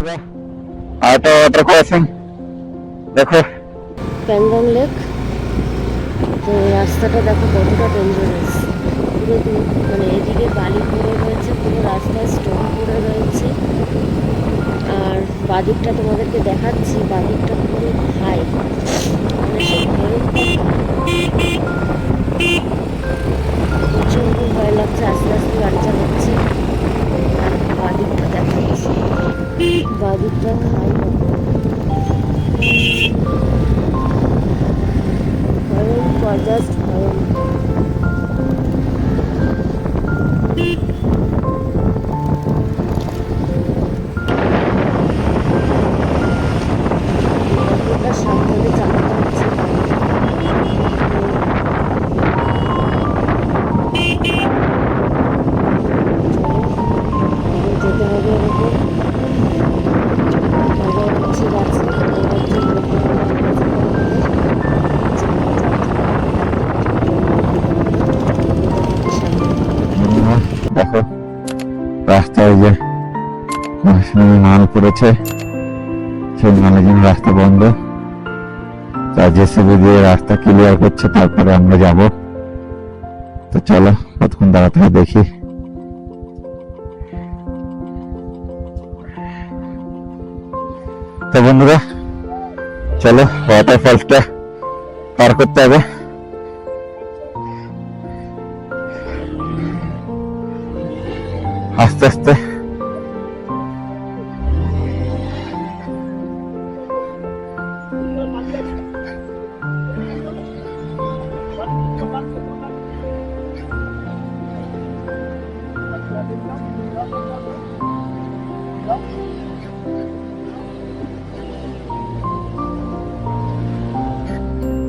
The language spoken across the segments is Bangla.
বন্ধুরা আরেকটা ওয়াটার ক্রসিং দেখো, প্যাংগং লেক। তো রাস্তাটা দেখো কতটা ডেঞ্জারাস, পুরো মানে এদিকে বালি পড়ে রয়েছে, পুরো রাস্তায় স্টোন পড়ে রয়েছে। আর বাদিকটা তোমাদেরকে দেখাচ্ছি, বাদিকটা পুরো হাই, প্রচন্ড ভয় লাগছে, আস্তে আস্তে গাড়ি চালাচ্ছে। আর বাদিকটা দেখাচ্ছি, বাদিকটা হাই, ভয়ঙ্কর, জাস্ট ভয়ঙ্কর। কতটা সাবধানে চালাতে হচ্ছে, যেতে হবে এরকম হচ্ছে যাচ্ছে। দেখো রাস্তায় যে মাল পড়েছে, সেই মালের জন্য রাস্তা বন্ধ। তা জেসিবি দিয়ে রাস্তা ক্লিয়ার করছে, তারপরে আমরা যাব। তো চলো কতক্ষণ দাঁড়াতে হয় দেখি। তো বন্ধুরা চলো, ওয়াটারফলসটা পার করতে হবে। আস্তে আস্তে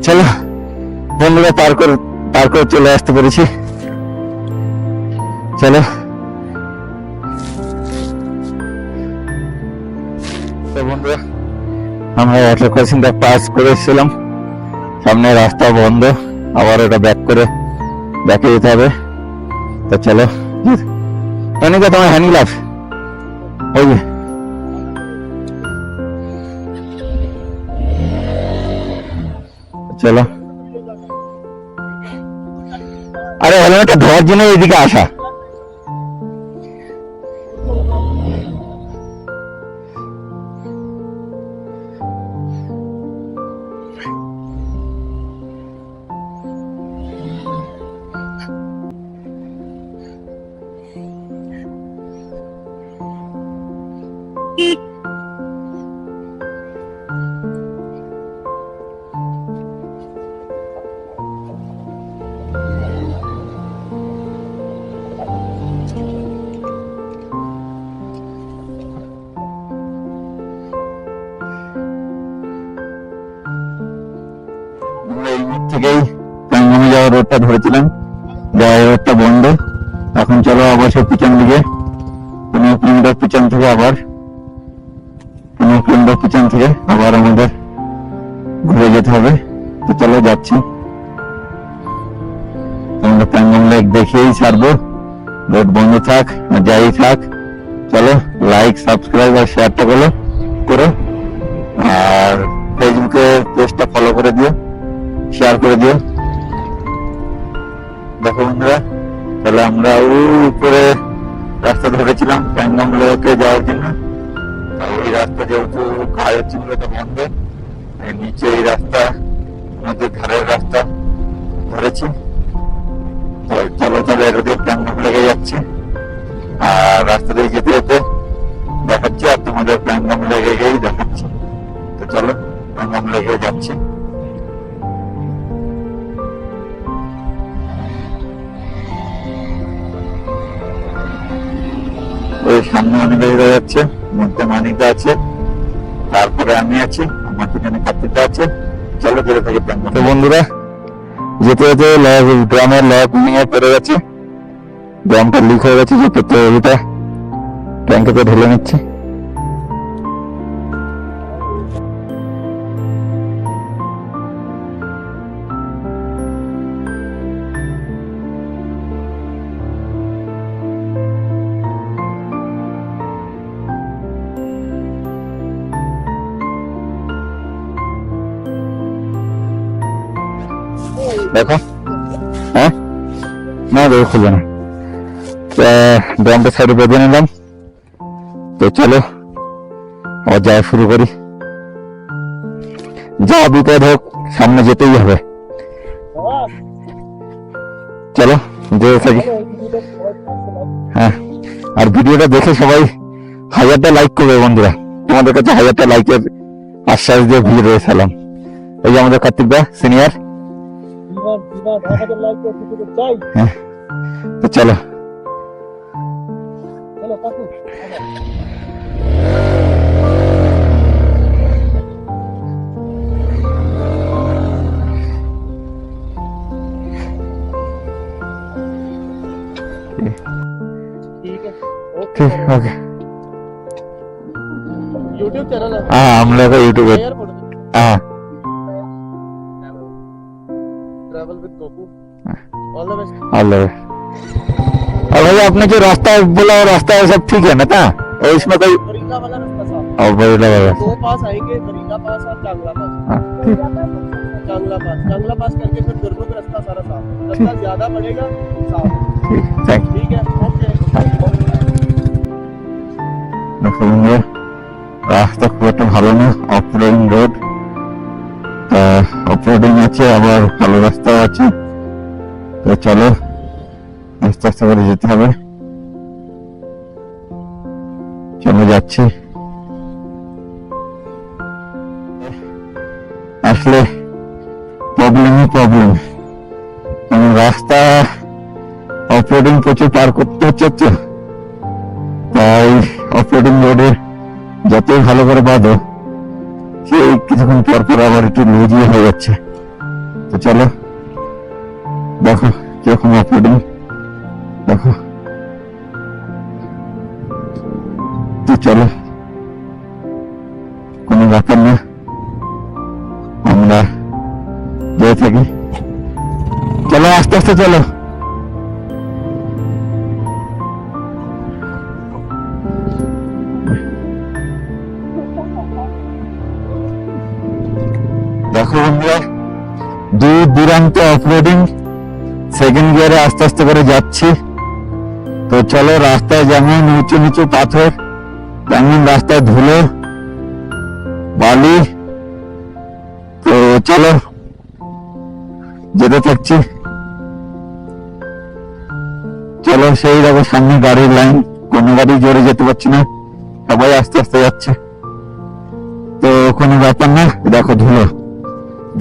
চলো বন্ধুরা, পার করে চলে আসতে পেরেছি। চলো, তো বন্ধুরা আমরা ওয়াটার ক্রসিংটা পাস করে এসেছিলাম, সামনে রাস্তা বন্ধ, আবার ওটা ব্যাকে যেতে হবে। তো চলো, অনেকে তোমার হ্যানি লাভ ওই যে চলো। আরে হেলমেটটা ধোয়ার জন্য এদিকে আসা। থেকেই প্যাংগমে যাওয়ার রোডটা ধরেছিলাম, যাওয়ার রোডটা বন্ধ। এখন চলো আবার সে পিছন দিকে 15 কিলোমিটার পিছন থেকে আবার আমাদের ঘুরে যেতে হবে। তো চলো যাচ্ছি, আমরা প্যাংগম লেক দেখেই ছাড়বো, রোড বন্ধ থাক আর যাই থাক। চলো লাইক, সাবস্ক্রাইব আর শেয়ারটা করো, আর ফেসবুকে পেজটা ফলো করে দিও, শেয়ার করে দিও। দেখো বন্ধুরা, তাহলে আমরা উপরে রাস্তা ধরেছিলাম প্যাংগম লেকে যাওয়ার জন্য। এই রাস্তা যেহেতু ঘায়ের ছিল এটা বন্ধ, নিচে এই রাস্তা নদীর ধারের রাস্তা ধরেছি। তো চলো তাহলে এটা দিয়ে প্যাংগম লেগে যাচ্ছে, আর রাস্তা দিয়ে যেতে যেতে দেখাচ্ছি আর তোমাদের প্যাংগম লেগে গিয়েই দেখাচ্ছি। তো চলো প্যাংগম লেগে যাচ্ছি। ওই সামনে অনেক হয়ে যাচ্ছে, মধ্যে মানিকদা আছে, তারপরে আমি আছি, আমার পিছনে কার্তিকটা আছে। চলো ধীরে থেকে প্ল্যান। তো বন্ধুরা যেতে যেতে গ্রামের লক নিয়ে পড়ে গেছে, গ্রামটা লিক হয়ে গেছে, যে পেট্রোলটা ট্যাঙ্কেতে ঢেলে নিচ্ছে। দেখো, হ্যাঁ না দেখো খুলবে না। ড্রামটা সাইডে বেঁধে নিলাম। তো চলো আবার যাওয়া শুরু করি। যা বিপদ হোক সামনে যেতেই হবে। চলো যেতে থাকি। হ্যাঁ, আর ভিডিওটা দেখে সবাই 1000টা লাইক করবে বন্ধুরা। তোমাদের কাছে 1000টা লাইকের আশ্বাস দিয়ে ভিড় রয়েছিলাম। এই যে আমাদের কার্তিক দা সিনিয়র। হ্যাঁ, তো চলো ठीक ओके। यूट्यूब चैनल है। हाँ हम लोग का यूट्यूब है। हाँ travel with Gopu. All the best. All the best. और भैया आपने जो रास्ता बोला वो रास्ता सब ठीक है ना था? और इसमें कोई बरीला वाला रास्ता साफ। और बरीला वाला दो पास आएंगे, बरीला पास और चांगला पास। हाँ ठीक चांगला पास करके फिर दुर्गम रास्ता सारा साफ है। रास्ता ज्यादा बढ़ेगा साफ। ठीक थैंक यू। ठीक है ओके। দেখো বন্ধুরা রাস্তা খুব একটা ভালো না, অফরোডিং রোড। অফরোডিং আছে আবার ভালো রাস্তাও আছে। তো চলো আস্তে আস্তে করে যেতে হবে। চলো যাচ্ছি। আসলে প্রবলেমই প্রবলেম, কারণ রাস্তা অফরোডিং প্রচুর পার করতে হচ্ছে তো। তাই অফরোডিং রোডে যতই ভালো করে বাঁধো সেই কিছুক্ষণ পর পর আবার একটু লুজি হয়ে যাচ্ছে। তো চলো দেখো কিরকম অফরোডিং দেখো। তো চলো কোনো ব্যাপার না, আমরা যেতে থাকি। চলো আস্তে আস্তে চলো। দেখো বন্ধুরা দূর দূরান্ত অফরোডিং, সেকেন্ড গিয়ারে আস্তে আস্তে করে যাচ্ছি। তো চলো রাস্তায় যেমন উঁচু নিচু পাথর, তেমন রাস্তায় ধুলো বালি। তো চলো যেতে থাকছি। চলো সেই দেখো সামনে গাড়ির লাইন, কোনো গাড়ি জোরে যেতে পারছি না, সবাই আস্তে আস্তে যাচ্ছে। তো কোনো ব্যাপার না, দেখো ধুলো,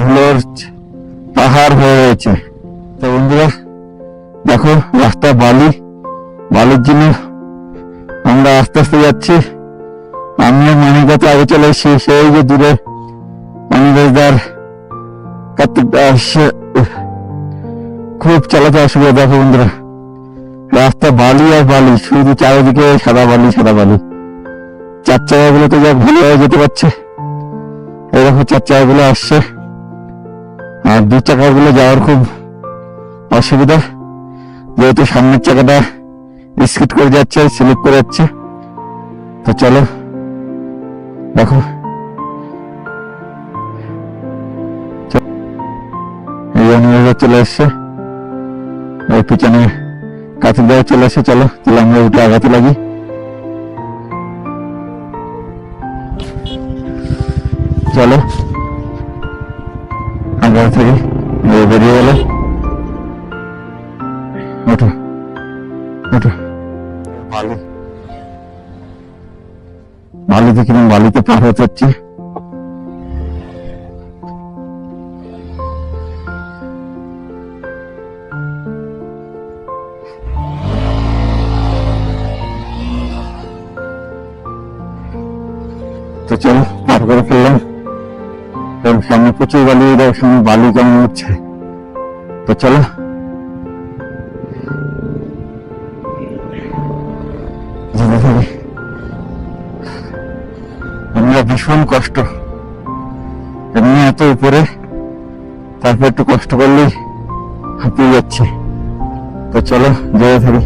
ধুলোর পাহাড় হয়ে রয়েছে। তো বন্ধুরা দেখো রাস্তা বালি, বালির জন্য আমরা আস্তে আস্তে যাচ্ছি। আমিও মানিকদাতে আগে চলে এসেছি, সেই যে দূরে মানিকদার কার্তিক আসছে, খুব চালাতে অসুবিধা। দেখো বন্ধুরা রাস্তা বালি আর বালি, শুধু চারিদিকে সাদা বালি সাদা বালি। চার চাকাগুলো তো যাক ভালোভাবে যেতে পারছে, এই দেখো চার চাকাগুলো আসছে, আর দু চাকাগুলো যাওয়ার খুব অসুবিধা, যেহেতু সামনের চাকাটা স্কিড করে যাচ্ছে, স্লিপ করে যাচ্ছে। তো চলো দেখো চলে এসছে, ওই পিছনে কাছে দেওয়া চলে এসে। চলো তাহলে আমরা উঠে আগাতে লাগি। চলো আগে থেকে বেরিয়ে গেল। ওঠো ওঠো। বালি, বালিতে কিরকম বালিতে পার হতে হচ্ছে। তো চলো পার করে ফেললাম, সামনে প্রচুর বালি, সামনে বালি কেমন হচ্ছে। তো চলো আমরা ভীষণ কষ্ট, এমনি এত উপরে, তারপর একটু কষ্ট করলেই হাঁপিয়ে যাচ্ছে। তো চলো যেতে থাকি।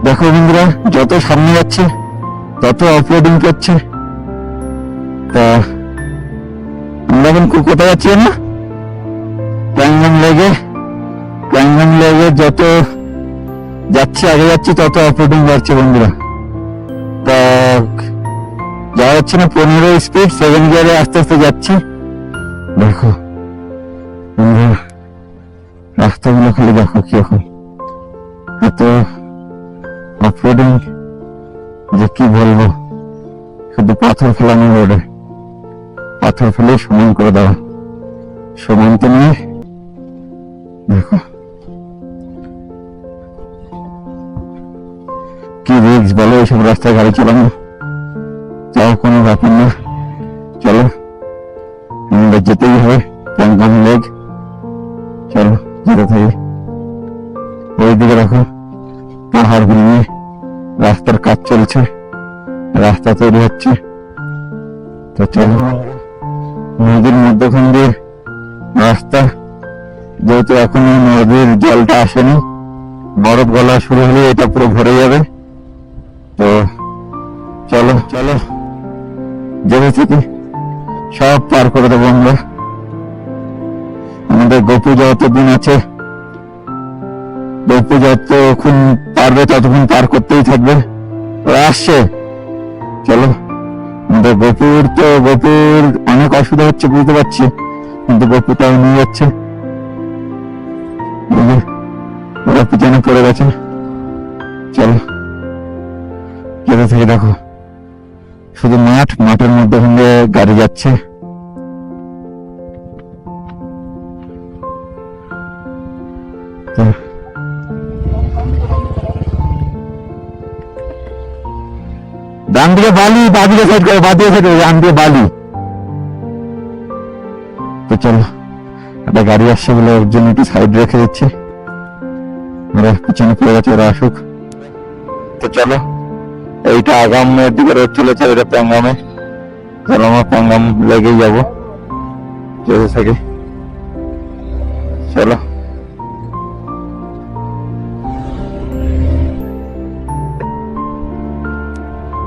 দেখো বন্ধুরা যত সামনে যাচ্ছে তত অফরোডিং করছে। তা আমরা এখন কোথায় যাচ্ছি না? লেগে যত আগে যাচ্ছি তত অফরোডিং বাড়ছে বন্ধুরা। তা যাওয়া হচ্ছে না 15 স্পিড, 7 গিয়ারে আস্তে আস্তে যাচ্ছি। দেখো বন্ধুরা রাস্তাগুলো খালি দেখো কিরকম, এত অফরোডিং যে কি বলবো। শুধু পাথর ফেলানো রোডে, পাথর ফেলে সমান করে দেওয়া, সমান তো নিয়ে দেখো কি রিস্ক বলো এইসব রাস্তায় গাড়ি চালানো। তাও কোনো ব্যাপার না, চলো আমাদের যেতেই হবে প্যাংগং লেক। চলো যেতে থাকি। ওইদিকে দেখো পাহাড় ভেঙে রাস্তার কাজ চলছে, রাস্তা তৈরি হচ্ছে। তো চলো নদীর মধ্যখান দিয়ে রাস্তা, যেহেতু এখনো নদীর জলটা আসেনি, বরফ গলা শুরু হলে এটা পুরো ভরে যাবে। তো চলো যেতে থেকে সব পার করে দেবো আমরা। আমাদের গপু যতদিন আছে, গপু যতক্ষণ পারবে ততক্ষণ পার করতেই থাকবে। ওরা আসছে, চলো। আমাদের গপুর অনেক অসুবিধা হচ্ছে বুঝতে পারছি, কিন্তু গপুটাও নিয়ে যাচ্ছে। ওরা পিছনে পড়ে গেছে। চলো যেতে থেকে দেখো শুধু মাঠের মধ্যে গাড়ি যাচ্ছে। ডান দিকে বালি, বাদিকে সাইড করে, বাদিকে সাইড করে, ডান দিকে বালি। তো চলো একটা গাড়ি আসছে বলে ওর জন্য একটু সাইড রেখে দিচ্ছি। ওরা পিছনে পড়ে গেছে, ওরা আসুক। তো চলো এইটা আগামের দিকে রোড চলেছে, ওইটা প্যাংগামে। চলো আমরা প্যাংগাম লেগেই যাবো যেতে থাকি। চলো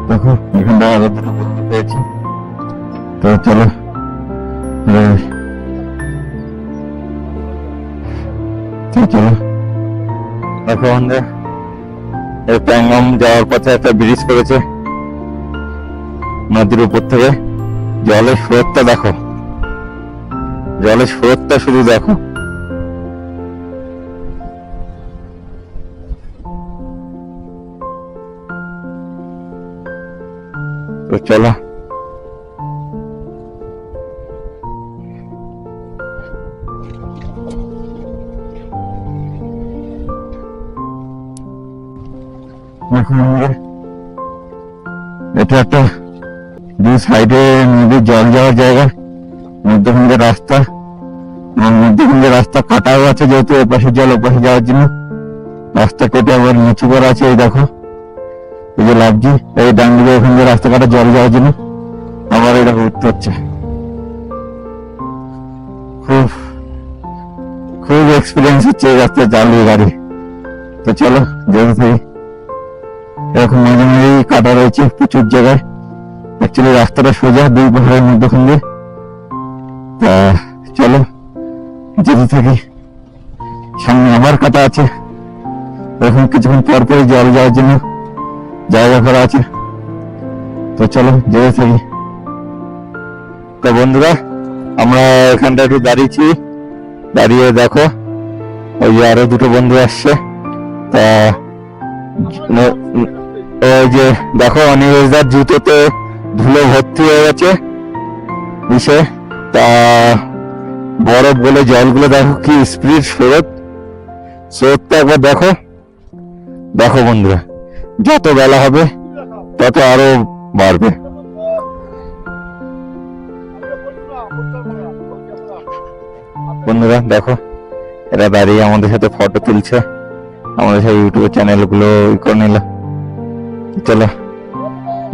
দেখো এখানটা আরো দুটো বন্ধু পেয়েছি। তো চলো চলো দেখো আমাদের এই প্যাংগাম যাওয়ার পথে একটা ব্রিজ করেছে নদীর উপর থেকে। জলের স্রোতটা দেখো, জলের স্রোতটা শুধু দেখো। তো চলো এটা একটা দুই সাইডে নদীর জল যাওয়ার জায়গা, মধ্যখানে রাস্তা, মধ্যখানে রাস্তা কাটাও আছে, যেহেতু এপাশে জল ওপাশে যাওয়ার জন্য রাস্তা কেটে আবার নিচু করা আছে। এই দেখো এই যে লাভজি, এই ডান দিকে ওখান দিয়ে রাস্তা কাটা জল যাওয়ার জন্য আবার এটা উঠতে হচ্ছে। খুব এক্সপিরিয়েন্স হচ্ছে এই রাস্তায় চালিয়ে গাড়ি। তো চলো যেতে থাকি। এরকম মাঝে মাঝে কাটা রয়েছে প্রচুর জায়গায়। অ্যাকচুয়ালি রাস্তাটা সোজা দুই পাহাড়ের মধ্যখান দিয়ে। তা চলো যেতে থাকি। সামনে আবার কাটা আছে, এখন কিছুক্ষণ পর পরই জল যাওয়ার জন্য জায়গা করা আছে। তো চলো যেতে থাকি। তো বন্ধুরা আমরা এখানটা একটু দাঁড়িয়েছি, দাঁড়িয়ে দেখো ওই যে আরো দুটো বন্ধু আসছে। তা ওই যে দেখো অনিমেষদার জুতোতে ধুলো ভর্তি হয়ে গেছে বিষে। তা বরফ বলে জলগুলো দেখো কি স্পিড স্রোতটা একবার দেখো। দেখো বন্ধুরা যত বেলা হবে তত আরো বাড়বে। বন্ধুরা দেখো এরা দাঁড়িয়ে আমাদের সাথে ফটো তুলছে, আমাদের সাথে ইউটিউব চ্যানেল গুলো করে নিল। চলো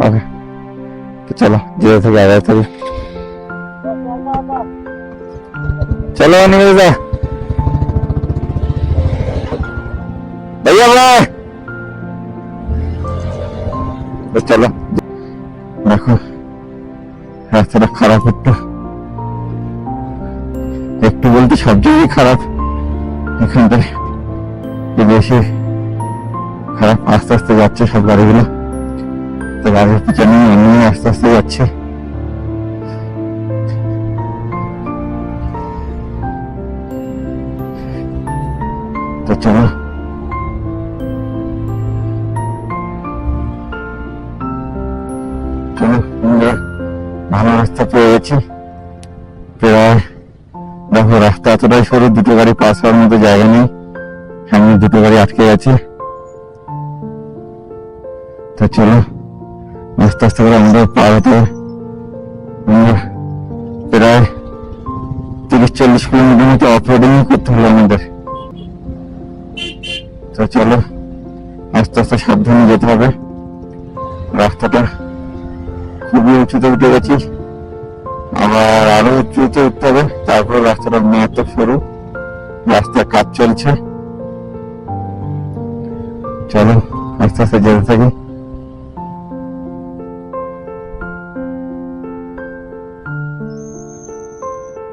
ওকে, চলো যেতে থেকে আগায় থাকি। চলো নিমেশদা ভাইয়া ভাই, চলো। দেখো রাস্তাটা খারাপ, একটু বলতে সব জায়গায় খারাপ। এখানটায় একটু বেশি খারাপ, আস্তে আস্তে যাচ্ছে সব গাড়িগুলো। তো গাড়ির পিছনে আমিও আস্তে আস্তে যাচ্ছি। তো চলো চলো আমরা ভালো রাস্তা পেয়ে গেছি প্রায়। দেখো রাস্তা এতটাই সরু, দুটো গাড়ি পাস হওয়ার মতো জায়গা নেই, সামনে দুটো গাড়ি আটকে গেছে। তো চলো আস্তে আস্তে করে আমাদের পার হতে হবে। আমরা প্রায় 30-40 কিলোমিটার মতো অফরোডিং করতে হলো আমাদের। তো চলো আস্তে আস্তে সাবধানে যেতে হবে। রাস্তাটা খুবই উঁচুতে উঠে গেছি, আবার আরো উঁচুতে উঠতে হবে। তারপর রাস্তাটা মারাত্মক সরু, রাস্তায় কাজ চলছে। চলো আস্তে আস্তে যেতে থাকি।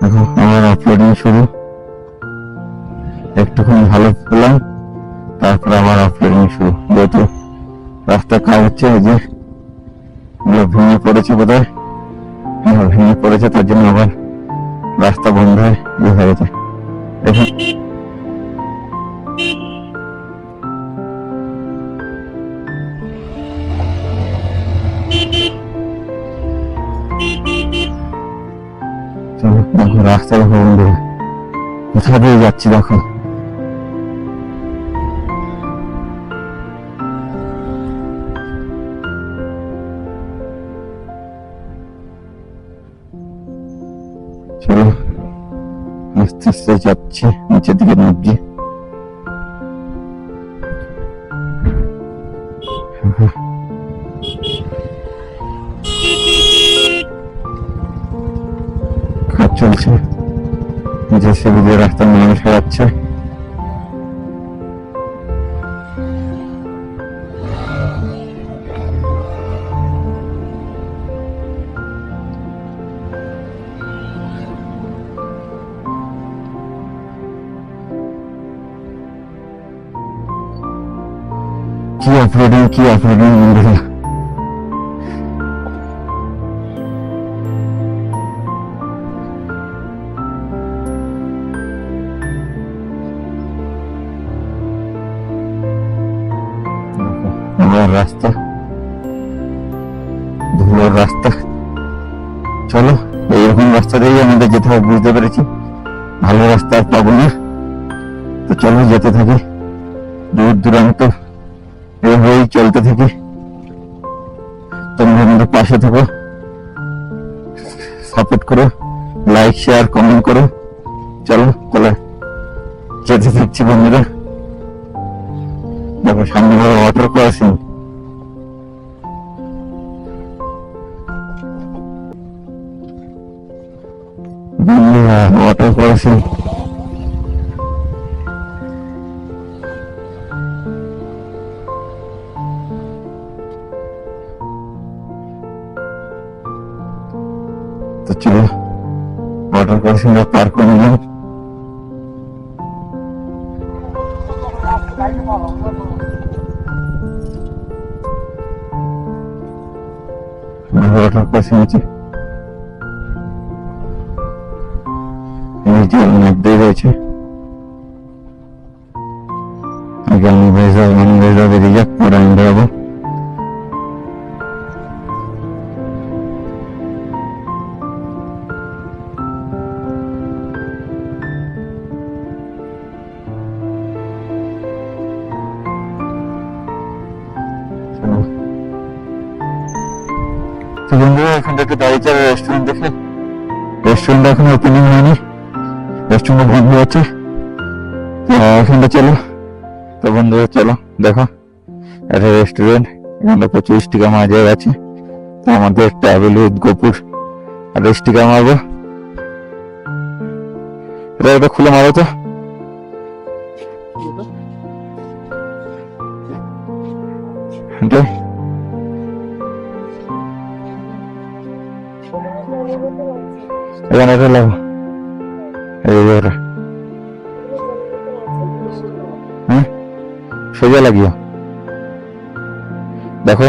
দেখো আমার অফলোডিং শুরু, একটুখানি ভালো পেলাম, তারপর আবার অফলোডিং শুরু। যেহেতু রাস্তা কাজ হচ্ছে, এই যে ভেঙে পড়েছে বোধহয়, ভেঙে পড়েছে, তার জন্য আবার রাস্তা বন্ধ হয়ে গেছে। দেখুন দেখো রাস্তা দেখো বন্ধু, কোথা দিয়ে যাচ্ছি দেখো। চলো আস্তে আস্তে যাচ্ছি, নিচের দিকে নামছি। কাজ চলছে, জেসিবি দিয়ে রাস্তা মানুষ যাচ্ছে। কি অফরোডিং বন্ধুরা। আমার রাস্তা, ধুলোর রাস্তা। চলো এইরকম রাস্তা দিয়ে আমাদের যেতে হবে, বুঝতে পেরেছি ভালো রাস্তা আর পাবো না। তো চলো যেতে থাকি, দূর দূরান্ত এভাবেই চলতে থাকি। তোমরা আমাদের পাশে থাকো, সাপোর্ট করো, লাইক শেয়ার কমেন্ট করো। চলো তাহলে যেতে থাকছি বন্ধুরা। দেখো সামনে বড় ওয়াটার ক্রসিং। ওয়াটার ক্রসিং তো চলো ওয়াটার ক্রসিং পার করে নিলাম। ওয়াটার ক্রসিং আছে, নিজের মধ্যেই রয়েছে। আগে আমি বেরিয়ে যাক, পরে আমি বেরোবো। তো বন্ধুরা এখানটা একটু দাঁড়িয়ে যাবে রেস্টুরেন্ট দেখে। রেস্টুরেন্ট এখন ওপেনিং হয়নি, রেস্টুরেন্ট বন্ধ আছে। তো এখানটা চলো, তো বন্ধুরা চলো দেখো একটা রেস্টুরেন্ট, এখানে প্রচুর স্টিকার মারা আছে। তো আমাদের travel with Gopur R sticker মারবো। এটা খুলে মারো তো। এখানে এটা লাগো, এই সোজা লাগিও। দেখো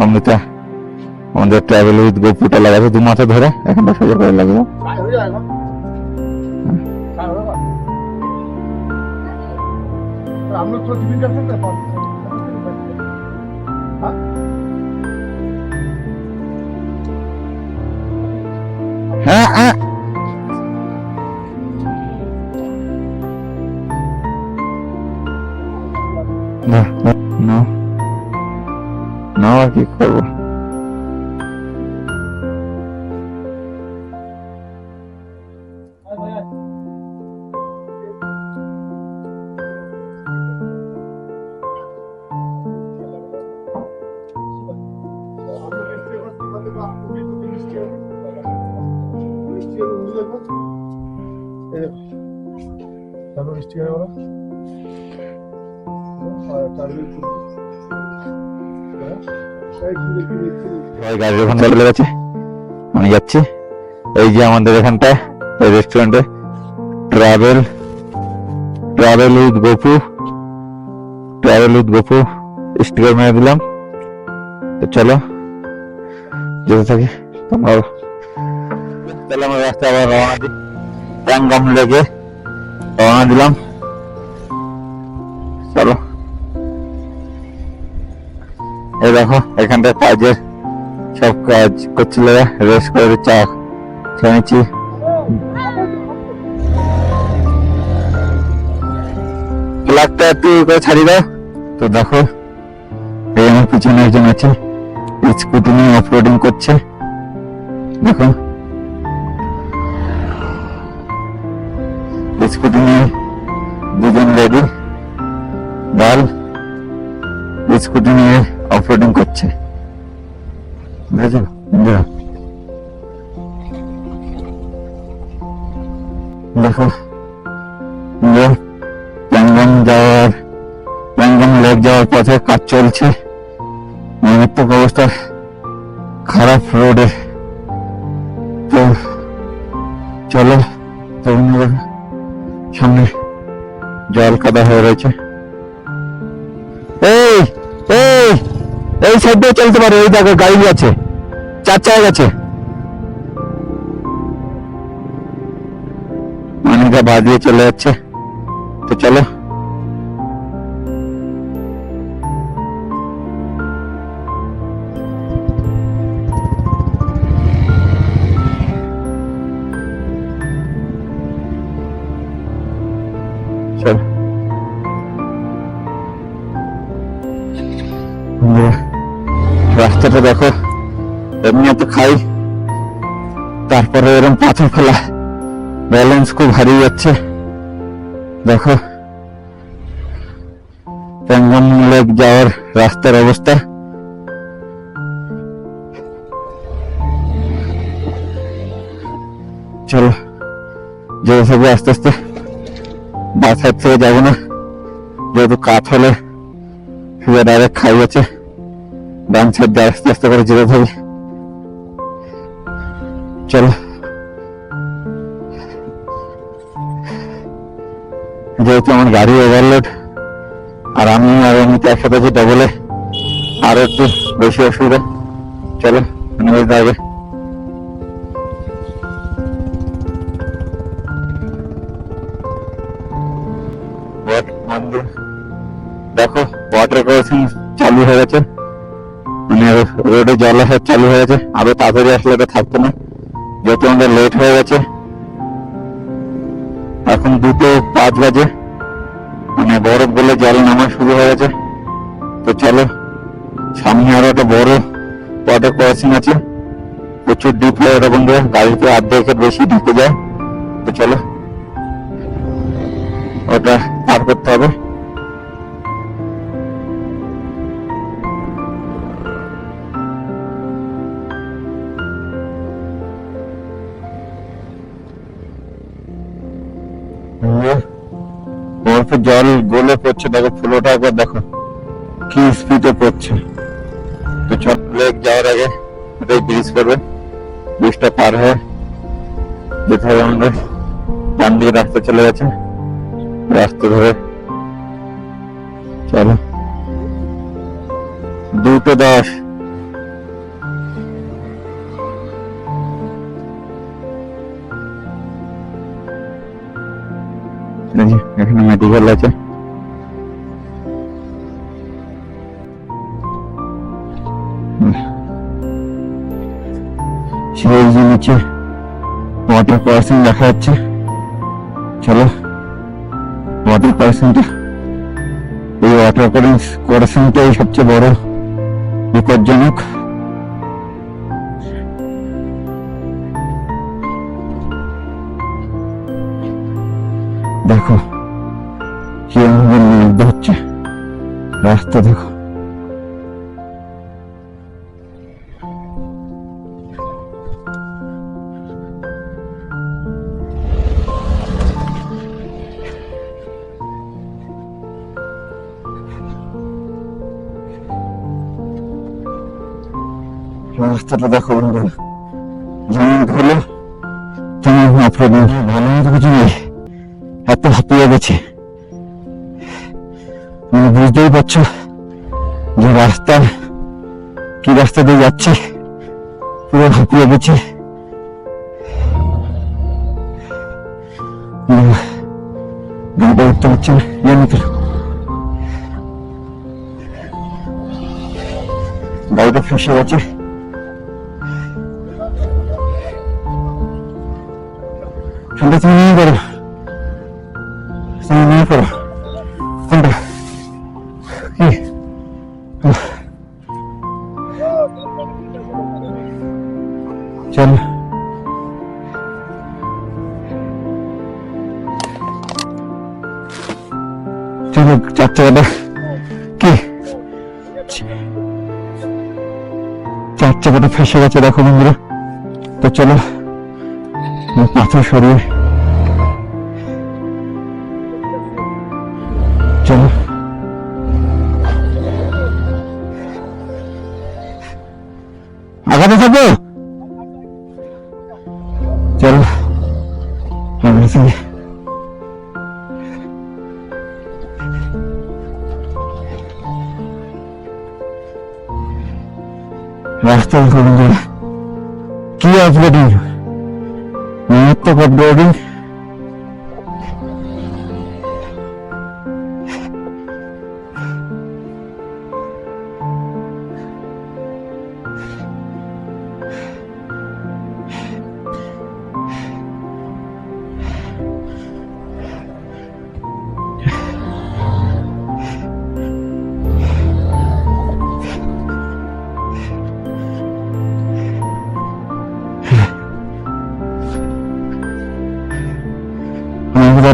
অমৃতা আমাদের ট্রাভেল উইথ গোপুটা লাগাবে, দু মাথা ধরে এখানটা সোজা করে লাগিও। चाय हो जाएगा, चाय होगा। तो हम लोग थोड़ा टिफिन कर सकते हैं 5 हाँ হ্যাঁ হ্যাঁ না না না, আর কি করবো। चलो स्टिकर वाला সবাই গাড়ির ওখানে চলে গেছে, আমি যাচ্ছি। এই যে আমাদের এখানটায় এই রেস্টুরেন্টে ট্রাভেল উইথ গোপু স্টিকার মেরে দিলাম। তো চলো যেতে থাকি। তোমরা তাহলে আমার রাস্তা আবার রওনা দিই, প্যাংগম লেকে রওনা দিলাম। চলো এই দেখো এখানটায় কাজের সব কাজ করছিল, রেস্ট করে চা খেয়েছি। ফ্ল্যাগটা একটু করে ছাড়িয়ে দাও। তো দেখো এই আমার পিছনে একজন আছে, স্কুটি নিয়ে অফরোডিং করছে। দেখো স্কুটি নিয়ে দুজন লেডি গার্ল স্কুটি নিয়ে অফরোডিং করছে। দেখো দেখো প্যাংগম লেক যাওয়ার পথে কাজ চলছে, মারাত্মক অবস্থা, খারাপ রোডে। তো চলো সামনে জল কাদা হয়ে রয়েছে। এই এই এই সাইড দিয়ে চলতে পারো, এই দেখো গাড়ি আছে, 4 চাকা গেছে, অনেকটা বাদিয়ে চলে যাচ্ছে। তো চলো চল রাস্তাটা দেখো, এমনি এত খাই, তারপরে এরকম পাথর ফেলা, ব্যালেন্স খুব হারিয়ে যাচ্ছে। দেখো প্যাংগম লেক যাওয়ার রাস্তার অবস্থা। চলো যেতে থাকবে আস্তে আস্তে, বাস সাইড থেকে যাবো না, যেহেতু কাঠ হলে শুধু ডাইরেক্ট খাই আছে, ডান সাইড দিয়ে আস্তে আস্তে করে যেতে থাকবে। চলো যেহেতু আমার গাড়ি ওভারলোড, আর আমি আর এমনিতে একসাথে আছি ডবলে, আরো একটু বেশি অসুবিধা। চলো নেমে যাবে। দেখো ওয়াটার ক্রসিং চালু হয়ে গেছে, মানে রোডে জল আসা চালু হয়ে গেছে। আরো তাড়াতাড়ি আসলে এটা থাকতো না, যেহেতু আমাদের লেট হয়ে গেছে। এখন 2:05 বাজে, মানে বরফ বলে জল নামা শুরু হয়ে গেছে। তো চলো সামনে আরো একটা বড় ওয়াটার ক্রসিং আছে, প্রচুর ডিপ হয় ওটা, বন্ধু গাড়িতে অর্ধেকের বেশি ঢুকে যায়। তো চলো ওটা পার করতে হবে। বরফে জল গলে পড়ছে, দেখো ফ্লোটা একবার দেখো কি স্পিডে পড়ছে। তো চল লেক যাওয়ার আগে এটাই ব্রিজ করবে, ব্রিজটা পার হয়ে যেতে হবে আমাদের। ডান দিকে রাস্তা চলে গেছে, রাস্তা ধরে চলো 2:10। এখানে মেডিকেল আছে। সেই যে নিচে ওয়াটার ক্রসিং দেখা যাচ্ছে। চলো ওয়াটার ক্রসিংটা, এই ওয়াটার ক্রসিংটাই সবচেয়ে বড় বিপজ্জনক। দেখো কিভাবে নির্দ হচ্ছে রাস্তা, দেখো রাস্তাটা দেখো বন্ধুরা, যেমন ধুলো তেমন ভালো মতো কিছু নেই, এত হাঁপিয়ে গেছে। মানে বুঝতেই পারছো যে কি রাস্তা দিয়ে যাচ্ছি, পুরো হাঁপিয়ে গেছে। গাড়িটা উঠতে পারছি না, জানি তো গাড়িটা ফেসে গেছে। ঠান্ডা তুমি নিয়ে করো, তুমি নিয়ে করো ঠান্ডা কি চলো। চলো 4 চাকাটা কি 4 চাকাটা ফেসে গেছে দেখো বন্ধুরা। তো চলো পাথর সরিয়ে চলো। আগাতে থাকো, চলো রাস্তা কি আপলোডিং, মারাত্মক আপলোডিং।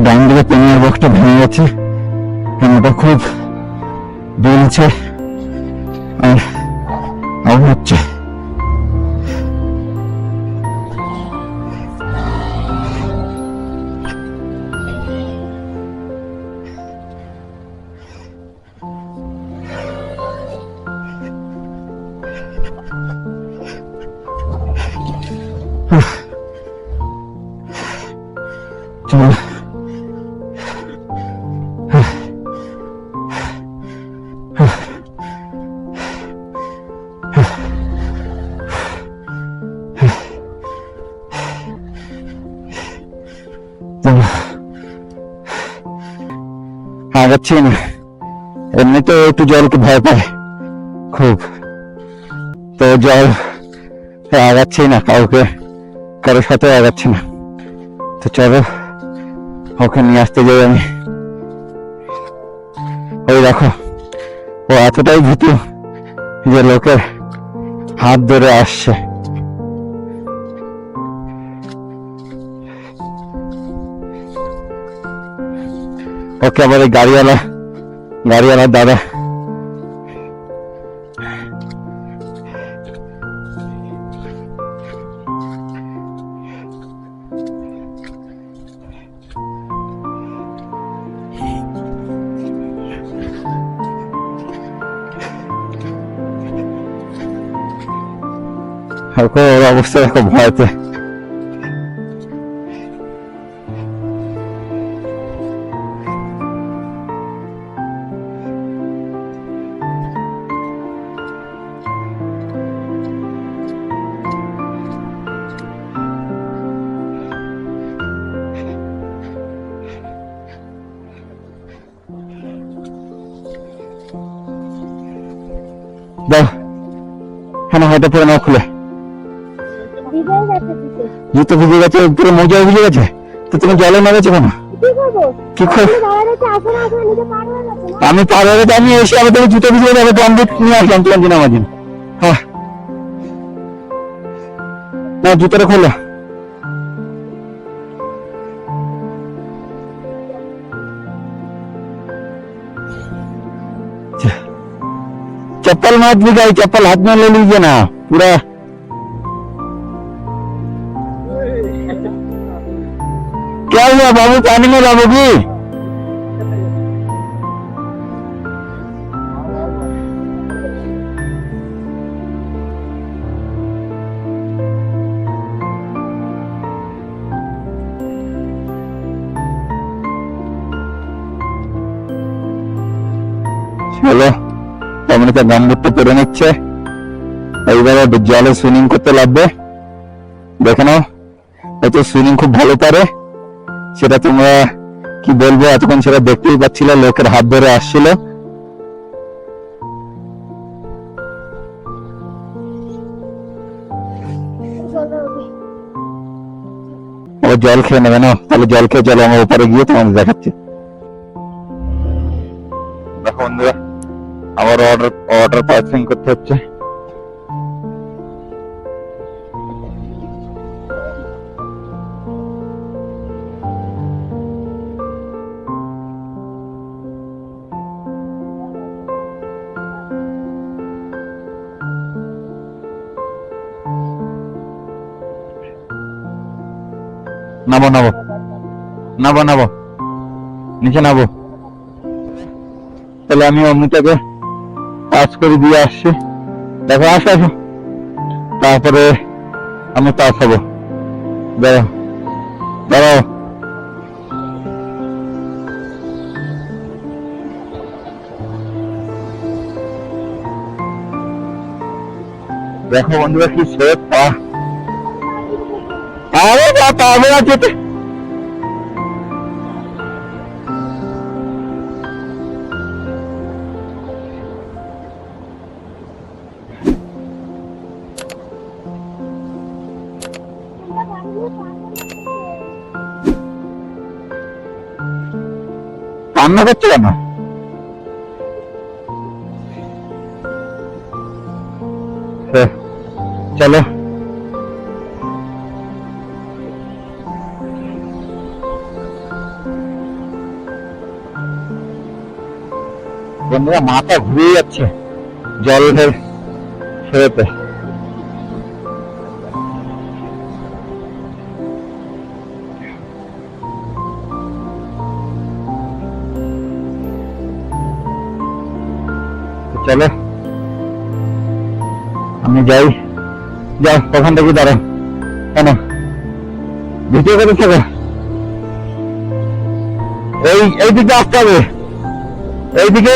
ডান দিকে পেনিয়ার বক্সটা ভেঙে গেছে, ওটা খুব দুলছে আর আউট হচ্ছে। চলো আগাচ্ছি না, এমনিতে একটু জলকে ভয় পায় খুব, তো জল আগাচ্ছি না, কারোর সাথে আগাচ্ছি না। তো চলো ওকে নিয়ে আসতে যাই আমি। ওই দেখো ও এতটাই ভীতু যে লোকের হাত ধরে আসছে। ওকে আবার এই গাড়িওয়ালা দাদা ওর অবস্থা খুব ভয়তে। দাও হ্যাঁ হয়তো পরে নাও খুলে। জুতো ভিজে গেছে, পুরো মোজাও ভিজে গেছে, তো তুমি জলে নেমেছো কেন? কি করবো আমি পার হয়ে গেছে, আমি এসে আবার তুমি জুতো ভিজে যাবে তো আমি নিয়ে আসলাম তোমার জন্য আমার জন্য। হ্যাঁ না জুতোটা খোলো। चप्पल मत भिगाई, चप्पल हाथ में ले लीजिए ना पूरा। क्या हुआ बाबू, पानी में लाओगी? চলো অমৃতা গাম্বুটটা পরে নিচ্ছে, এইবারে জলে সুইমিং করতে লাগবে। দেখে নাও এত সুইমিং খুব ভালো পারে, সেটা তোমরা কি বলবো এতক্ষণ সেটা দেখতেই পাচ্ছিল, লোকের হাত ধরে আসছিল। ও জল খেয়ে নেবে না, তাহলে জল খেয়ে চলো আমার উপরে গিয়ে তোমাদের দেখাচ্ছি। দেখো বন্ধুরা আবার অর্ডার পার্সিং করতে হচ্ছে। নাবো নাবো নাবো নাবো নিচে নাবো। তাহলে আমি অমৃতাকে কাজ করে দিয়ে আসছি। দেখো আসো আসো, তারপরে আমি পাস হবো। দাঁড়াও দাঁড়াও, দেখো বন্ধুরা কি স্রোত পা, আরে যা পাবে না যেতে। কান্না করছো কেন? চলো বন্ধুরা মাথা ঘুরিয়ে যাচ্ছে জল ফেরতে। চলো আমি যাই, যাও ওখান থেকে দাঁড়াও কেন ভিডিও করে থাকো, এই দিকে আসতে হবে, এইদিকে।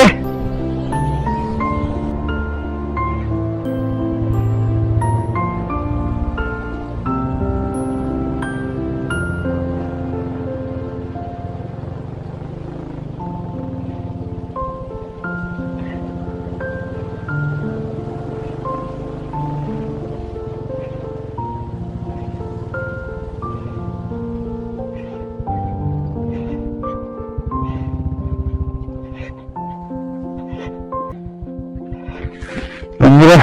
বন্ধুরা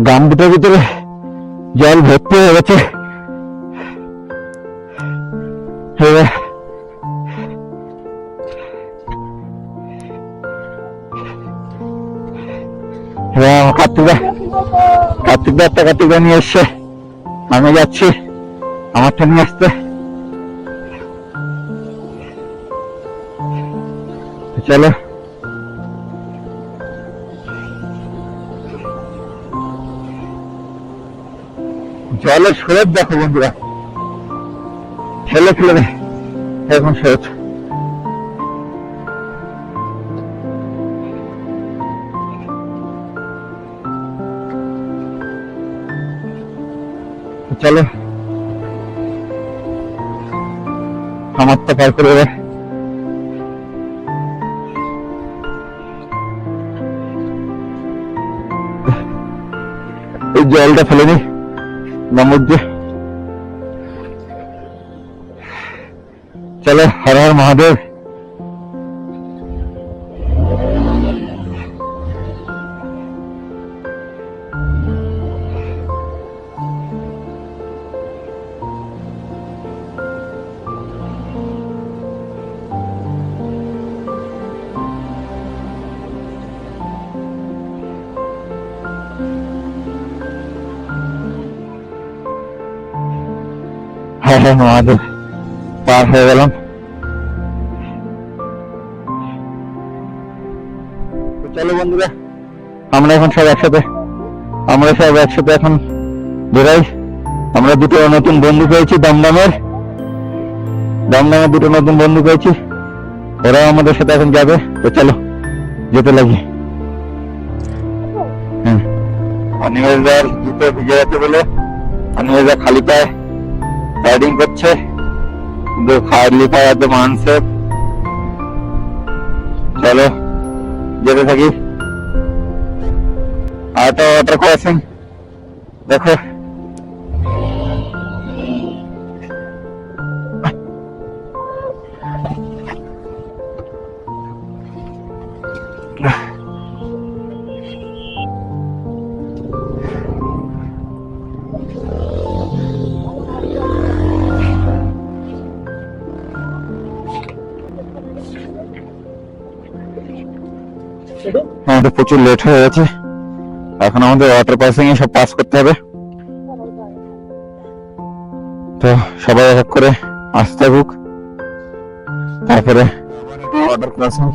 গাম্বুটার ভিতরে জল ভর্তি হয়ে গেছে, কার্তিক দা নিয়ে এসছে, আমি যাচ্ছি আমারটা নিয়ে আসতে। চলো জলের স্রোত দেখো বন্ধুরা, ঠেলে ফেলে এখন স্রোত। চলো আমার তো পার করে দেবে। এই জলটা ফেলে নি সমুদ্রে। চলো, হর হর মহাদেব। হর হর মহাদেব পার হয়ে গেলাম। চলো বন্ধুরা, আমরা সব একসাথে এখন বেরাই। আমরা দুটো নতুন বন্ধু পেয়েছি, দমদমের দুটো নতুন বন্ধু পেয়েছি, ওরাও আমাদের সাথে এখন যাবে। তো চলো যেতে লাগি। অনিমেষদার জুতো ভিজে যাচ্ছে বলে অনিমেষদা খালি পায়ে রাইডিং করছে, কিন্তু খালি পায়ে এত মানসে। চলো যেতে থাকি। আর তো ওয়াটার ক্রসিং দেখো, আমাদের প্রচুর লেট হয়ে গেছে। এখন আমাদের ওয়াটার ক্রসিং এ সব পাস করতে হবে। তো সবাই এক এক করে আসতে থাকুক, তারপরে ওয়াটার ক্রসিং।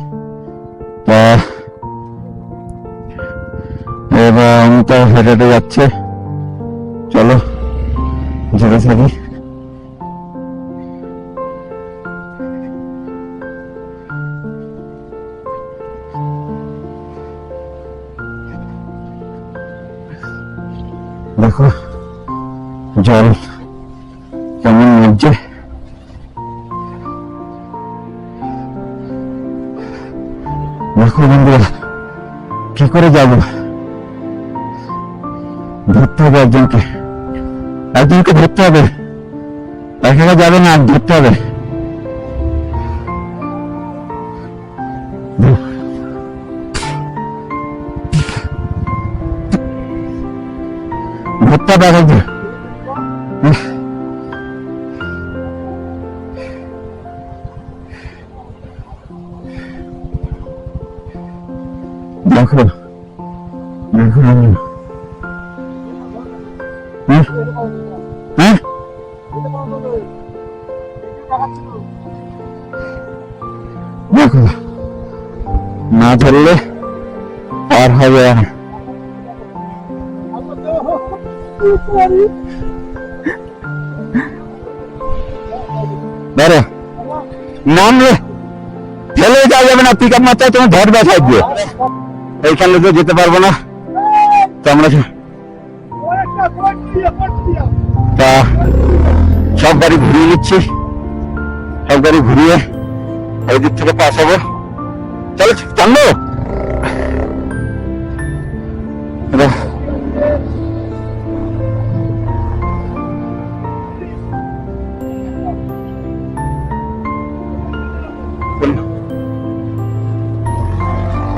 এবার আমি তো হেঁটে হেঁটে যাচ্ছে, চলো যেতে থাকি। দেখো জল কেমন লাগছে। দেখো বন্ধুরা, কি করে যাবো? ধরতে হবে একজনকে ধরতে হবে, একা যাবে না, ধরতে হবে। ধরতে হবে একজন। দেখো দেখো, না ধরলে আর হবে না। ধরো, নামলে ফেলে যাওয়া যাবে না, পিক আপ মারতে তোমার ধরবে সাইড দিয়ে। এইখানে তো যেতে পারবো না, তো আমরা তা সব গাড়ি ঘুরিয়ে নিচ্ছি, সব গাড়ি ঘুরিয়ে ওই দিক থেকে পাস হবো। চলো জানবো।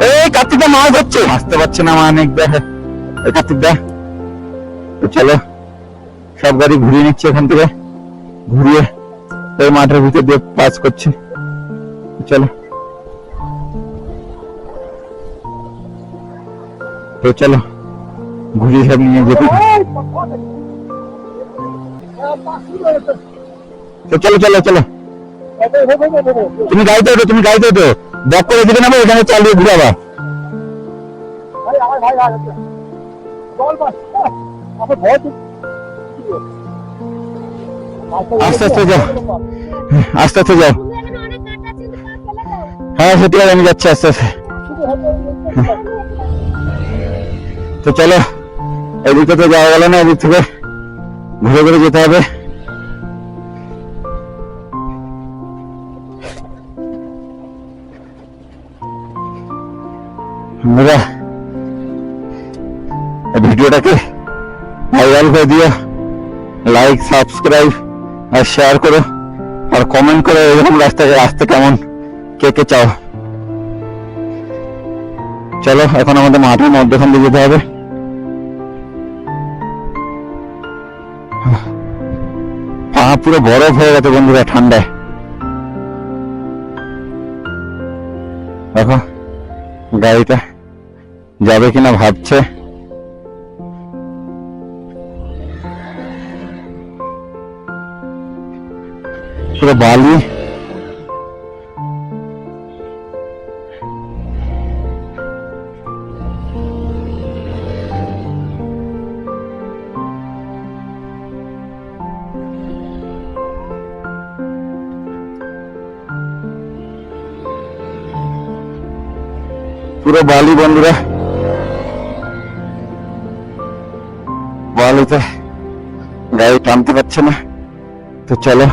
এই কার্তিকদা মাছ ধরছে, আসতে পারছে না অনেক। দেখে কার্তিকদা, চলো সব গাড়ি ঘুরিয়ে নিচ্ছে, এখান থেকে ঘুরিয়ে ওই মাঠের ভিতর দিয়ে পাস করছে। চলো তো চলো ঘুরিয়ে সব নিয়ে যেতে। তো চলো চলো চলো, তুমি গাড়িতে ওঠো, ব্যাক করে দিবে না, এখানে চালিয়ে ঘুরাবা। আস্তে আস্তে যাও, আস্তে আস্তে যাও। হ্যাঁ সত্যি আমি যাচ্ছি আস্তে আস্তে। তো চলো, এদিকে তো যাওয়া গেল না, এদিক থেকে ঘুরে ঘুরে যেতে হবে। ভিডিওটাকে ভাইরাল করে দিও, লাইক সাবস্ক্রাইব আর শেয়ার করো, আর কমেন্ট করো এরকম রাস্তায় আসতে কেমন কে কে চাও। চলো এখন আমাদের মাঠের মধ্যখান দিয়ে যেতে হবে। পা পুরো বরফ হয়ে গেছে বন্ধুরা ঠান্ডায়। দেখো গাড়িটা যাবে কিনা ভাবছে। পুরো বালি, পুরো বালি বন্ধুরা, বালিতে গাড়ি টানতে পারছে না। তো চলো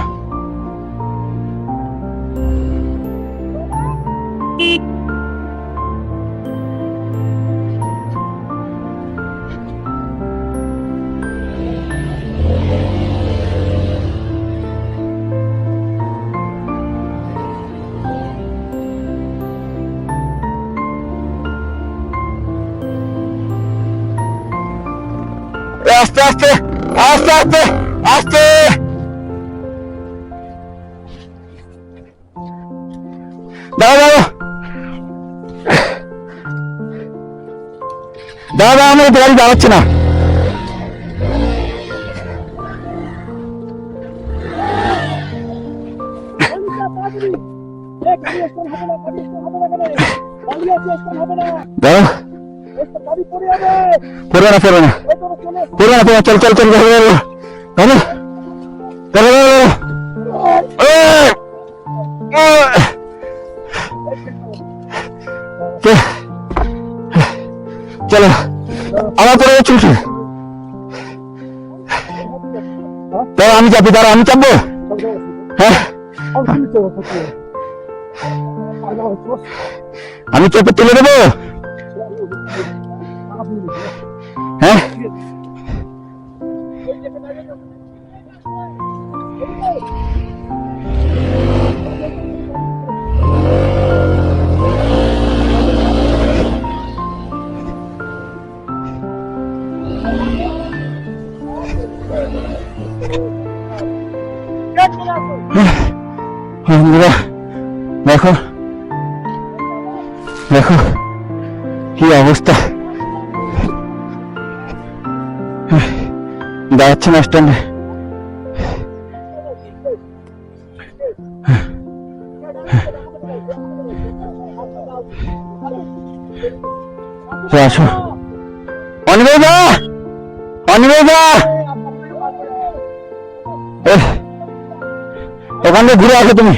আস্তে আস্তে আস্তে আস্তে আস্তে। দাদা দাদা আমি গাড়ি দাঁড়াচ্ছি না। দাদা পড়বে না পড়বে না পড়বে না, চল চল চল দাদা দাদা চলো আমার পরে চলছে। দাঁড়া আমি চাপি, দাঁড়া আমি চাপবো। হ্যাঁ আমি চেপে তুলে দেবো। হ্যাঁ দেখো দেখো কি অবস্থা, দাঁড়াচ্ছে না স্ট্যান্ডে। আসো অনিমেষদা, অনিমেষদা ওখান থেকে ঘুরে আসো তুমি।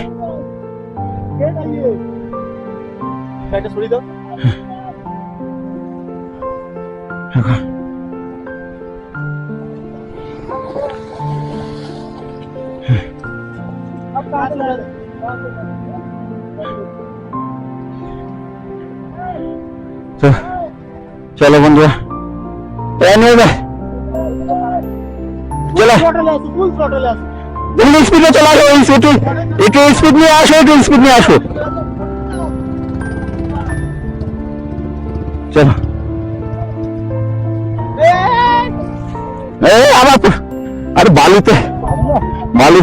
চলো বন্ধুরা চলো স্পিডে চলে আসো, একটু স্পিড নিয়ে আসো, একটু স্পিড নিয়ে আসো। চলো আবার আরে বালিতে বালি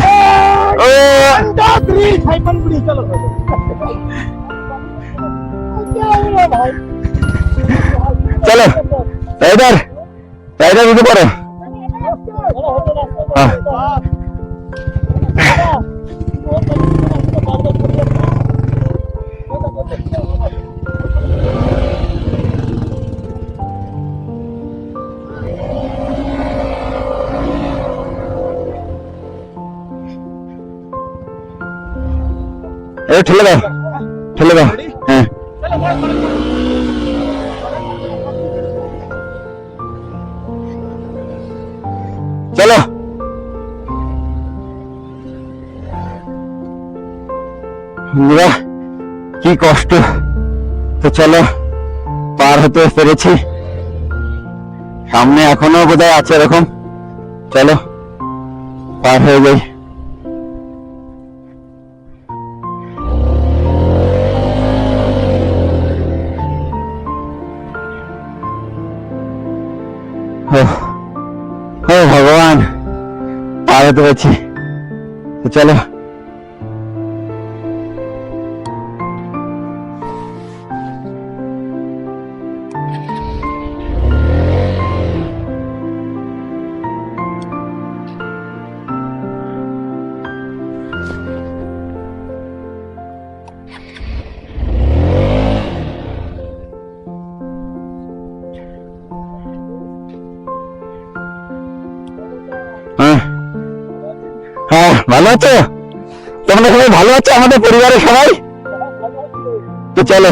চলো রাইডার রাইডার দিতে পারো। ঠেলে দাও ঠেলে দাও। হ্যাঁ চলো কি কষ্ট। তো চলো পার হতে পেরেছি, সামনে এখনো বোধহয় আছে এরকম। চলো পার হয়ে যাই। ও ভগবান, পার হতে পারছি। তো চলো। হ্যাঁ, ভালো আছো? তোমরা সবাই ভালো আছো? আমাদের পরিবারের সবাই? তো চলো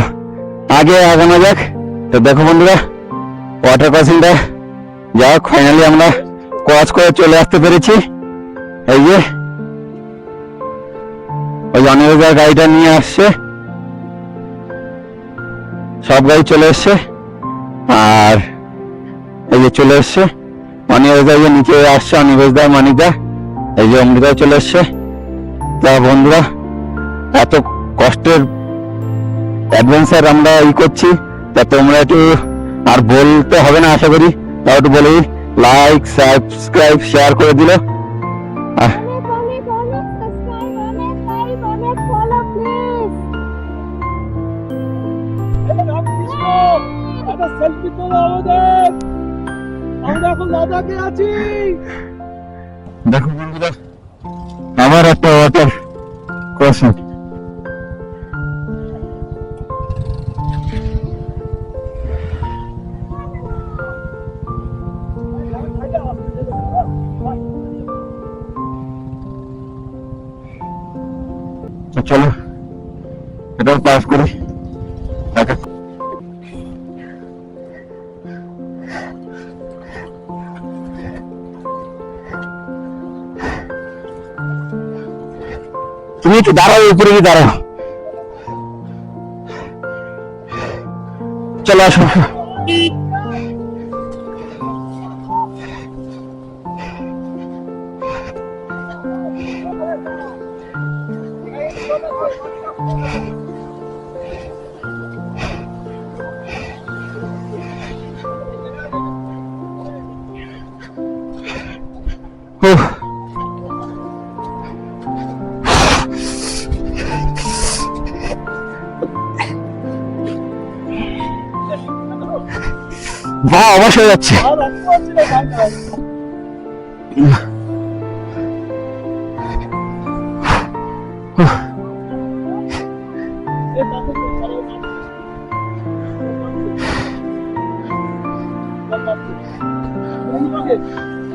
আগে আগানো যাক। তো দেখো বন্ধুরা, ওয়াটার ক্রসিংটা যাক ফাইনালি আমরা ক্রস করে চলে আসতে পেরেছি। এই যে ওই অনিরুদ্ধ গাড়িটা নিয়ে আসছে, সব গাড়ি চলে এসছে। আর এই যে চলে এসছে অনিরুদ্ধ, যে নিচে আসছে অনিরুদ্ধ মানিকদা, এই যে অমৃতাও চলে এসছে। তা বন্ধুরা, এত কষ্টের অ্যাডভেঞ্চার আমরা করছি, তা তোমরা একটু, আর বলতে হবে না আশা করি, তাও একটু বলি লাইক সাবস্ক্রাইব শেয়ার করে দিল। সেলফি তোলো আমাদের, আমরা এখন লাদাখে আছি। দেখো বন্ধুরা, আবার একটা ওয়াটার ক্রসিং। চলো এটাও পাস করি। তুমি একটু দাঁড়াও, উপরে গিয়ে দাঁড়াও। চলো আসো। বা অবশ্য হয়ে যাচ্ছে।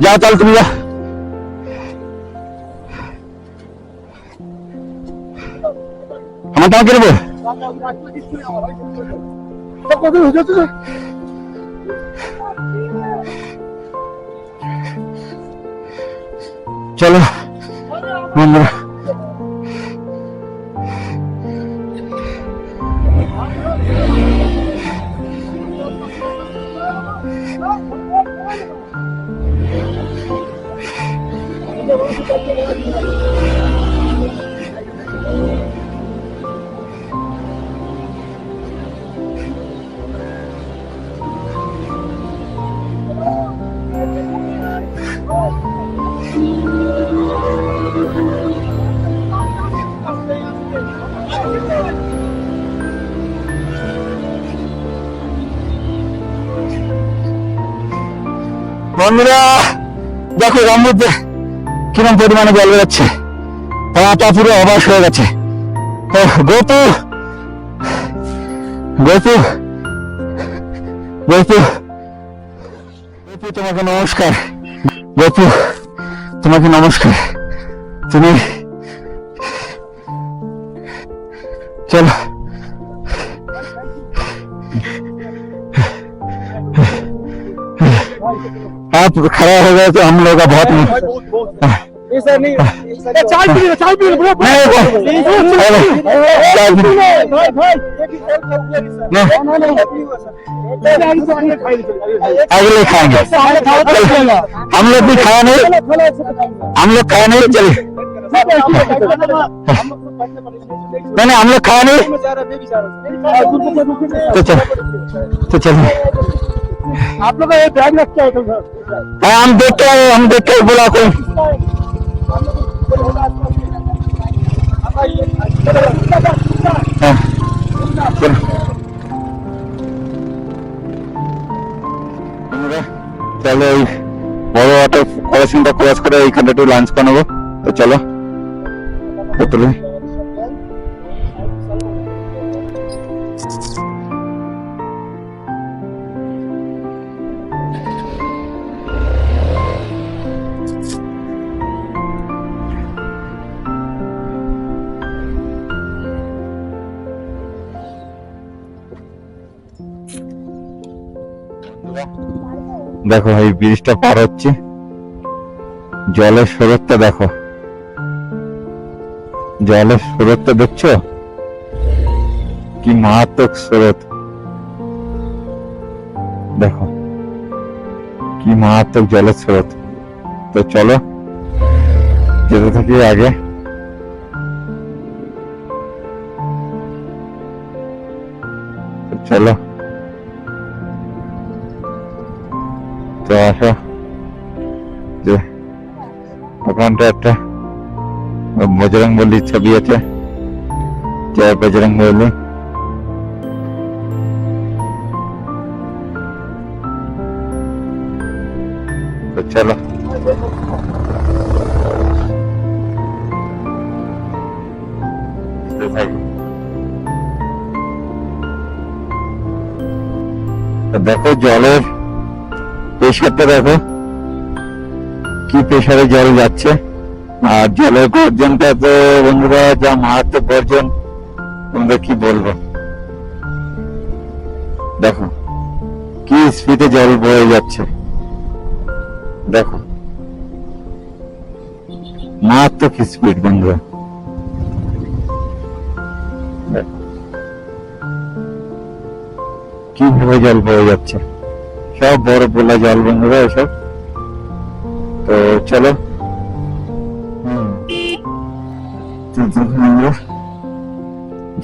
যাও তাহলে তুমি যা। আমার টাকা কে নেবো? চলো বন্ধুরা, বন্ধুরা দেখো এর মধ্যে কিরম পরিমাণে জল বেরোচ্ছে, পাটা পুরো অবাক হয়ে গেছে। গোপু গোপু গোপু গোপু তোমাকে নমস্কার। গোপু তোমাকে নমস্কার। তুমি চলো आप खड़ा हो गए तो हम लोग का बहुत ऐसा नहीं चाय पी ब्रो नहीं, चाय पी- भाई भाई ये भी हेल्प हो गया सर नहीं। अगले खाएंगे हम लोग भी खाया नहीं, हम लोग खाया नहीं, चलिए नहीं हम लोग खाया नहीं, तो चलिए आप लोग का ये बैग रखते हो तो हाँ, हम देख के बोला कोई हाँ, चलो। চলো এই বড় অটো ক্রসিংটা ক্রস করে এইখানটা একটু লাঞ্চ বানাবো, তো চলো হোটেলে। দেখো এই ব্রিজটা পার হচ্ছে, জলের স্রোতটা দেখো, জলের স্রোতটা দেখছো কি মারাত্মক স্রোত, দেখো কি মারাত্মক জলের স্রোত। তো চলো যেতে থাকি আগে। তো চলো তো আসো, যে ওখানটা একটা বজরং বলির ছবি আছে, জয় বজরং বলি। তো চলো দেখো জলের প্রেশারটা দেখো কি প্রেশারে জল যাচ্ছে, আর জলের গর্জনটা তো বন্ধুরা যা মারাত্মক গর্জন, তোমরা কি বলবো, দেখো কি স্পিডে জল বয়ে যাচ্ছে, দেখো মারাত্মক স্পিড বন্ধুরা, কিভাবে জল বয়ে যাচ্ছে, সব বড় বলা জল বন্ধুরা এসব। তো চলো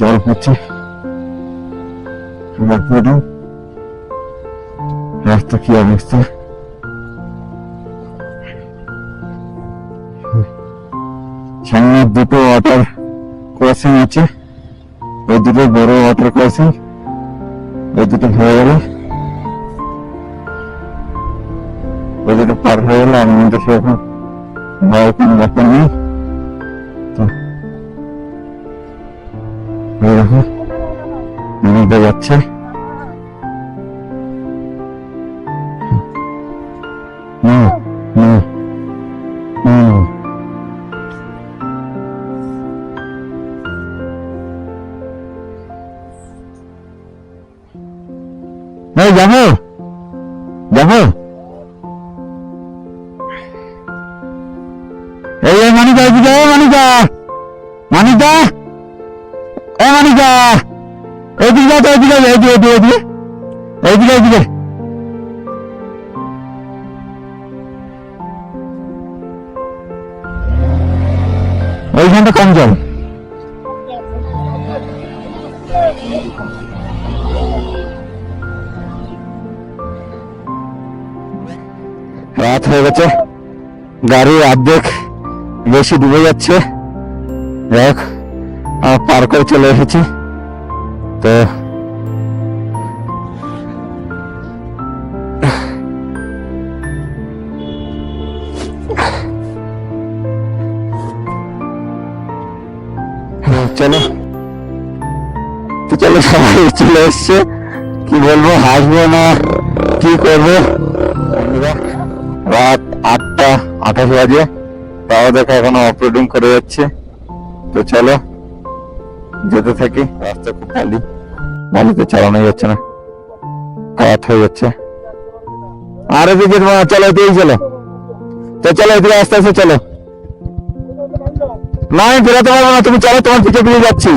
জল হচ্ছে, রাস্তা কি অবস্থা, সামনে দুটো ওয়াটার ক্রসিং আছে, ওই দুটো বড় ওয়াটার ক্রসিং, ওই দুটো হয়ে গেল, ওই দুটো পার হয়ে গেল, আমার মধ্যে সেরকম ভয় কোনো ব্যাপার নেই। তো দেখো নদীতে যাচ্ছে, যাবো যাবো এই মানিকা এদিকে, মানিকা মানিকা এ মানিকা এদিকে যা, তো এদিকে এদিকে এদিকে এদিকে এদিকে ওইখানটা কম জল। রাত হয়ে গেছে, গাড়ি অর্ধেক বেশি ডুবে যাচ্ছে, দেখ পার করে চলে এসেছি। তো চলো, তো চলো সবাই চলে এসছে, কি বলবো, হাসবো না কি করবো, রাত 8:28 বাজে, তাও দেখো এখনো অফরোডিং করে যাচ্ছে। তো চলো যেতে থাকি, রাস্তা খুব খালি, বালিতে চালানো যাচ্ছে না, কাত হয়ে যাচ্ছে। আর এদিকে চলো, এদিকেই চলো, তো চলো এদিকে আস্তে আস্তে চলো, না আমি বেরোতে পারবো না, তুমি চলো, তোমার পিছে পিছিয়ে যাচ্ছি।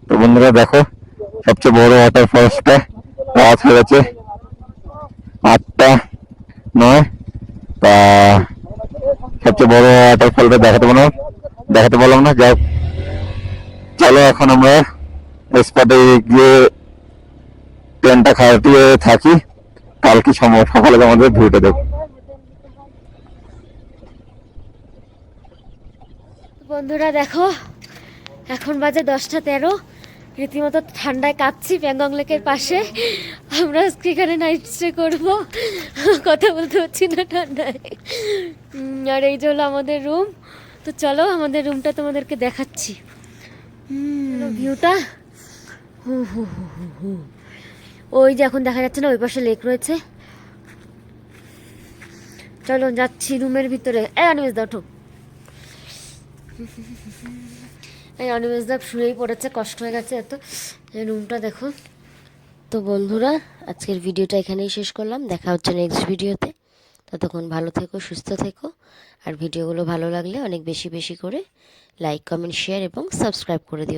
তো বন্ধুরা দেখো, সবচেয়ে বড় ওয়াটার ফলসটা রাত হয়ে গেছে 8টা 9, তা সবচেয়ে বড় ওয়াটার ফলটা দেখাতে পারলাম না। যাক, চলো এখন আমরা স্পটে গিয়ে ট্রেনটা খাটিয়ে থাকি, কালকে সকালে আমাদের ভিউটা দেখো। বন্ধুরা দেখো, এখন বাজে 10টা 13, রীতিমতো ঠান্ডায় কাঁপছি প্যাংগং লেকের পাশে। আমরা আজকে এখানে নাইট স্টে করবো, কথা বলতে পারছি না ঠান্ডায়। আর এই যে হলো আমাদের রুম। তো চলো আমাদের রুমটা তোমাদেরকে দেখাচ্ছি। ভিউটা ওই যে এখন দেখা যাচ্ছে না, ওই পাশে লেক রয়েছে। চলো যাচ্ছি রুমের ভিতরে। অনিমেষ দা ওঠো, অনিমেষ দা শুয়েই পড়েছে, কষ্ট হয়ে গেছে এত। এই রুমটা দেখো। তো বন্ধুরা আজকের ভিডিওটা এখানেই শেষ করলাম, দেখা হচ্ছে নেক্সট ভিডিওতে। ততক্ষণ ভালো থেকো, সুস্থ থেকো। আর ভিডিওগুলো ভালো লাগলে অনেক বেশি বেশি করে লাইক, কমেন্ট, শেয়ার এবং সাবস্ক্রাইব করে দিও।